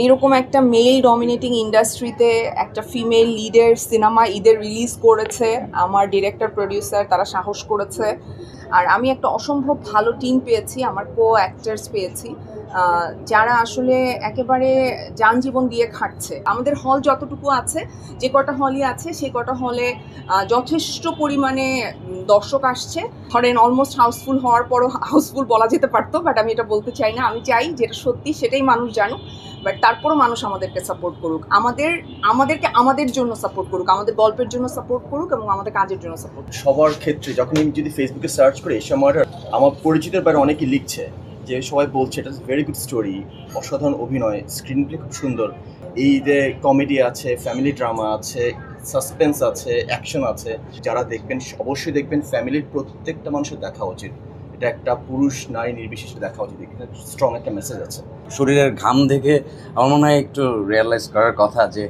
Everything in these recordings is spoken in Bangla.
এইরকম একটা মেল ডমিনেটিং ইন্ডাস্ট্রিতে একটা ফিমেল লিডের সিনেমা ঈদের রিলিজ করেছে আমার ডিরেক্টর প্রডিউসার, তারা সাহস করেছে। আর আমি একটা অসম্ভব ভালো টিম পেয়েছি, আমার কো অ্যাক্টার্স পেয়েছি, যারা আসলে একেবারে যান জীবন দিয়ে খাটছে। আমাদের হল যতটুকু আছে, যে কটা হলই আছে সে কটা হলে যথেষ্ট পরিমাণে দর্শক আসছে। ধরেন অলমোস্ট হাউসফুল হওয়ার পরও হাউসফুল বলা যেতে পারতো, বাট আমি এটা বলতে চাই না। আমি চাই যেটা সত্যি সেটাই মানুষ জানুক, বাট তারপরও মানুষ আমাদেরকে সাপোর্ট করুক, আমাদেরকে আমাদের জন্য সাপোর্ট করুক, আমাদের গল্পের জন্য সাপোর্ট করুক এবং আমাদের কাজের জন্য সাপোর্ট। সবার ক্ষেত্রে যখন আমি যদি ফেসবুকে সার্চ করি এশিয়া মার্ডার, আমার পরিচিতের বাইরে অনেকেই লিখছে যে সবাই বলছে এটা ভেরি গুড স্টোরি, অসাধারণ অভিনয়, স্ক্রিন প্লে খুব সুন্দর। এই যে কমেডি আছে, ফ্যামিলি ড্রামা আছে, সাসপেন্স আছে, অ্যাকশন আছে। যারা দেখবেন অবশ্যই দেখবেন, ফ্যামিলির প্রত্যেকটা মানুষের দেখা উচিত। এটা একটা পুরুষ নারী নির্বিশেষে দেখা উচিত, এখানে স্ট্রং একটা মেসেজ আছে। শরীরের ঘাম দেখে আমার মনে হয় একটু রিয়েলাইজ করার কথা যে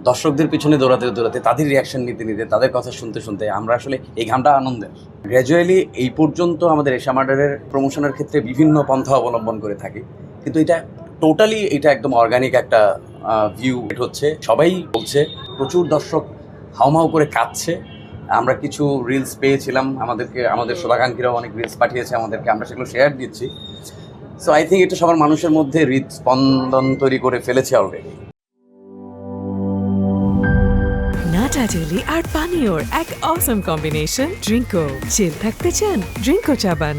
দর্শকদের পিছনে দৌড়াতে দৌড়াতে, তাদের রিয়াকশন নিতে নিতে, তাদের কথা শুনতে শুনতে আমরা আসলে এই ঘামটা আনন্দের। গ্র্যাজুয়ালি এই পর্যন্ত আমাদের এশিয়া মার্ডারের প্রমোশনের ক্ষেত্রে বিভিন্ন পন্থা অবলম্বন করে থাকি, কিন্তু এটা টোটালি এটা একদম অর্গানিক একটা ভিউ হচ্ছে। সবাই বলছে, প্রচুর দর্শক হাউমাউ করে কাঁদছে। আমরা কিছু রিলস পেয়েছিলাম, আমাদের শুভাকাঙ্ক্ষীরাও অনেক রিলস পাঠিয়েছে আমাদেরকে, আমরা সেগুলো শেয়ার দিচ্ছি। সো আই থিঙ্ক এটা সবার মানুষের মধ্যে হৃদস্পন্দন তৈরি করে ফেলেছে অলরেডি। নাটা ডেইলি আর পানীয়র এক অসম কম্বিনেশন, ড্রিঙ্কো। চিল থাকতে চান, ড্রিঙ্কো চাবান।